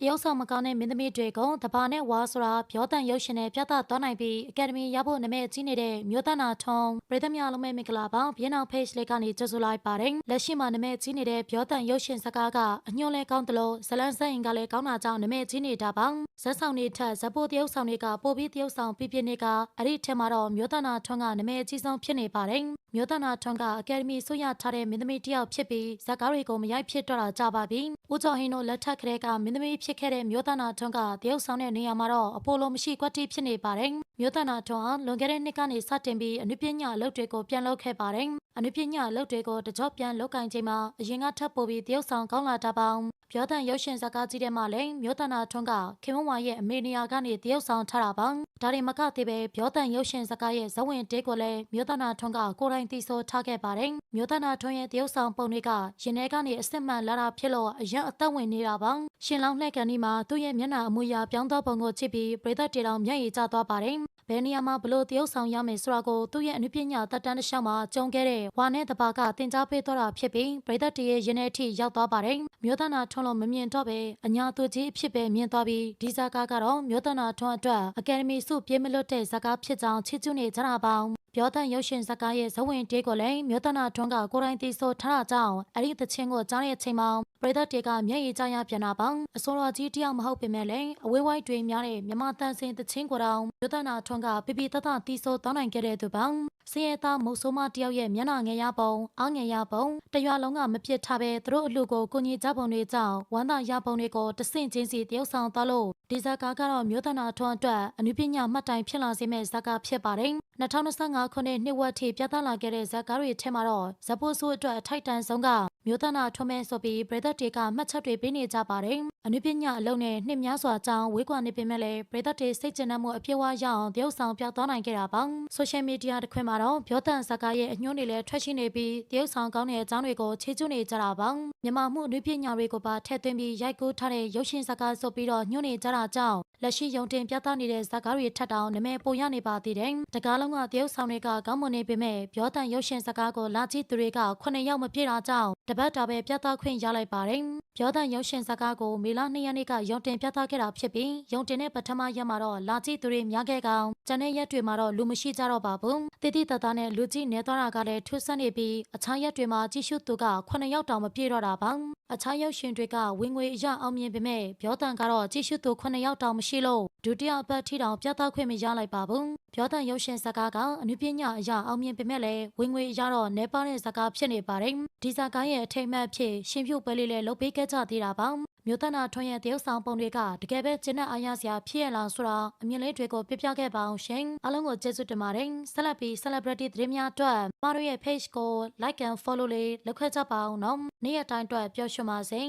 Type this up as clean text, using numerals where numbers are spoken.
တရုတ်ဆောင်မကောင်းတဲ့မင်းသမီးတွေကိုတဘာနဲ့ဝါဆိုတာပြောတန်ရုပ်ရှင်နဲ့ပြသသွားနိုင်ပြီးအကယ်ဒမီရဖို့နာမည်ကြီးနေတဲ့မြို့သားနာထုံးပြည်သက်များလုံးမဲ့မင်္ဂလာပါဘီယန်အောင် page လေးကနေကြိုဆိုလိုက်ပါတယ်လက်ရှိမှာနာမည်ကြီးနေတဲ့ပြောတန်ရုပ်ရှင်စကားကအညွှန်းလဲကောင်းတယ်လို့ဇလန်းစက်ရင်ကလည်းကောင်းတာကြောင့်နာမည်ကြီးနေတာပါဇက်ဆောင်တွေထက်ဇက်ပိုတရုတ်ဆောင်တွေကပိုပြီးတရုတ်ဆောင်ပြပြနေကအဲ့ဒီထဲမှာတော့မြို့သားနာထုံးကနာမည်အကြီးဆုံးဖြစ်နေပါတယ်မြို့သားနာထွန်းကအကယ်ဒမီဆိုရထားတဲ့မင်းသမီးတစ်ယောက်ဖြစ်ပြီးဇာကားတွေကိုမရိုက်ဖြစ်တော့တာကြပါပြီ။ဦးကျော်ဟင်းတို့လက်ထက်ကလေးကမင်းသမီးဖြစ်ခဲ့တဲ့မြို့သားနာထွန်းကတရုတ်ဆောင်တဲ့နေရာမှာတော့အပိုလိုမရှိကွက်တိဖြစ်နေပါတယ်။မြို့သားနာထွန်းလွန်ခဲ့တဲ့နှစ်ကနေစတင်ပြီးအနုပညာအလုပ်တွေကိုပြန်လုပ်ခဲ့ပါတယ်။အနုပညာအလုပ်တွေကိုတကြော့ပြန်လုပ်ကင်ချိန်မှာအရင်ကထပ်ပိုပြီးတရုတ်ဆောင်ကောင်းလာတာပါ။ပြောတန်ရုပ်ရှင်ဇာကားကြီးတဲ့မှာလည်းမြို့သားနာထွန်းကခင်မဝါရဲ့အမေနေရာကနေတရုတ်ဆောင်ထားတာပါ။ဒါတွေမကသေးပဲပြောတန်ရုပ်ရှင်ဇာကားရဲ့ဇဝင်တေးကိုလည်းမြို့သားနာထွန်းကကိုယ်တိုင်တီးဆိုထားခဲ့ပါတယ်။မြို့သားနာထွန်းရဲ့တရုတ်ဆောင်ပုံတွေကရင်ထဲကနေအစစ်မှန်လာတာဖြစ်လို့အရင်အသက်ဝင်နေတာပါ။ရှင်လောင်းလှည့်ကန်ဒီမှာသူ့ရဲ့မျက်နှာအမူအရာပြောင်းသောပုံကိုကြည့်ပြီးပရိသတ်တေတော်မျက်ရည်ကျသွားပါတယ်။ဘယ်နေရာမှာဘလို့တရုတ်ဆောင်ရမယ်ဆိုတာကိုသူ့ရဲ့အနုပညာတက်တန်းတစ်လျှောက်မှာကြုံခဲ့တဲ့ဝါနဲ့တပါကတင် जा ပေးသွားတာဖြစ်ပြီးပရိသတ်တေရဲ့ရင်ထဲအထိရောက်သွားပါတယ်။မြို့သားနာထွန်းလို့မမြင်တော့ပဲအညာသူကြီးအဖြစ်ပဲမြင်သွားပြီးဒီဇာကားကတော့မြို့သားနာထွန်းအတွက်အကယ်ဒမီဆုပြေးမလွတ်တဲ့ဇာကားဖြစ်ကြောင်းချီးကျူးနေကြတာပါပြောတန်ရုပ်ရှင်ဇာကားရဲ့ဇဝင်တေးကိုလည်းမြို့သားနာထွန်းကကိုယ်တိုင်တီးဆိုထားတာကြောင့်အဲ့ဒီသချင်းကိုကြားတဲ့အချိန်မှာပရိသတ်တွေကမျက်ရည်ကျရပြန်တာပါအစိုးရကြီးတယောက်မဟုတ်ပေမဲ့လည်းအဝေးဝိုင်းတွေများတဲ့မြမတန်စင်သချင်းကိုတောင်မြို့သားနာထွန်းကပြပြတတ်တီးဆိုတောင်းနိုင်ခဲ့တဲ့သူပါစင်ရသားမုတ်ဆိုးမတယောက်ရဲ့မျက်နှာငယ်ရပုံအားငယ်ရပုံတရွာလုံးကမပြစ်ထားပဲသူတို့အလူကိုကိုကြီးကြပုံတွေကြောင့်ဝမ်းသာရပုံတွေကိုတဆင့်ချင်းစီတရုပ်ဆောင်သွားလို့ဒီဇာကားကတော့မြို့သားနာထွန်းအတွက်အနုပညာမှတ်တိုင်ဖြစ်လာစေမဲ့ဇာကားဖြစ်ပါတယ်2025ခုနှစ်နှစ်ဝက်ထိပြသလာခဲ့တဲ့ဇာကားတွေထဲမှာတော့ဇပိုးဆိုးအတွက်အထိုက်တန်ဆုံးကမြို့သားနာထွန်းမဲဆိုပြီးပရိသတ်တွေကမှတ်ချက်တွေပေးနေကြပါတယ်အနုပညာအလုံးနဲ့နှစ်များစွာကြောင်းဝေးကွာနေပေမဲ့လည်းပရိသတ်တွေစိတ်ကျဉ်မှုအပြည့်အဝရအောင်တရုပ်ဆောင်ပြသနိုင်ခဲ့တာပါဆိုရှယ်မီဒီယာတစ်ခွင်မှာတော့ပြောတန်ဇာကားရဲ့အညွှန်းတွေလည်းထွက်ရှိနေပြီးတရုပ်ဆောင်ကောင်းတဲ့အကြောင်းတွေကိုချေးကျူးနေကြတာပါမြန်မာမှုအနုပညာတွေကိုပါထည့်သွင်းပြီးရိုက်ကူးထားတဲ့ရုပ်ရှင်ဇာကားဆိုပြီးတော့ညွှန်းနေကြတာကြောင့်လက်ရှိရုံတင်ပြသနေတဲ့ဇာကားတွေထက်တောင်နာမည်ပိုရနေပါသေးတယ်တကားလုံးကတရုပ်ဆောင်တွေကကောင်းမွန်နေပေမဲ့ပြောတန်ရုပ်ရှင်ဇာကားကိုလာကြည့်သူတွေက9ယောက်မပြည့်တာကြောင့်တပတ်တာပဲပြသခွင့်ရလိုက်ပါတယ်ပြောတန်ရုပ်ရှင်ဇာကားကိုမေလ2ရက်နေ့ကရုံတင်ပြသခဲ့တာဖြစ်ပြီးရုံတင်တဲ့ပထမရက်မှာတော့လာကြည့်သူတွေများခဲ့ကောင်ကျန်တဲ့ရက်တွေမှာတော့လူမရှိကြတော့ပါဘူးတတိတသားနဲ့လူကြည့်နေသွားတာကလည်းထူးဆန်းနေပြီးအခြားရက်တွေမှာကြည့်ရှုသူက9ယောက်တောင်မပြည့်တော့တာပါအခြားရုပ်ရှင်တွေကဝင်ငွေအရအောင်မြင်ပေမဲ့ပြောတန်ကတော့ကြည့်ရှုသူ9ယောက်တောင်မရှိလို့ဒုတိယအပတ်ထိတောင်ပြသခွင့်မရလိုက်ပါဘူးပြောတန်ရုပ်ရှင်ဇာကားကအနုပညာအရအောင်မြင်ပေမဲ့လည်းဝင်ငွေအရတော့နေပါတဲ့ဇာကားဖြစ်နေပါတယ်ဒီဇာကားရဲ့အထိမ်းအမှတ်ဖြစ်ရှင်ဖြူပွဲလေးလည်းလုပ်ပေးခဲ့ကြသေးတာပါမြို့သားနာထွန်းရဲ့တရုတ်ဆောင်ပုံတွေကတကယ်ပဲကျင်းတဲ့အားရစရာဖြစ်ရလားဆိုတာအမြင်လေးတွေကိုပြပြခဲ့ပါအောင်ရှင်အားလုံးကိုကျေးဇူးတင်ပါတယ်ဆက်လက်ပြီး celebrity သတင်းများအတွက်မတို့ရဲ့ page ကို like and follow လေးလုပ်ခဲ့ကြပါအောင်နော်နေ့ရက်တိုင်းအတွက်ပျော်ရွှင်ပါစေ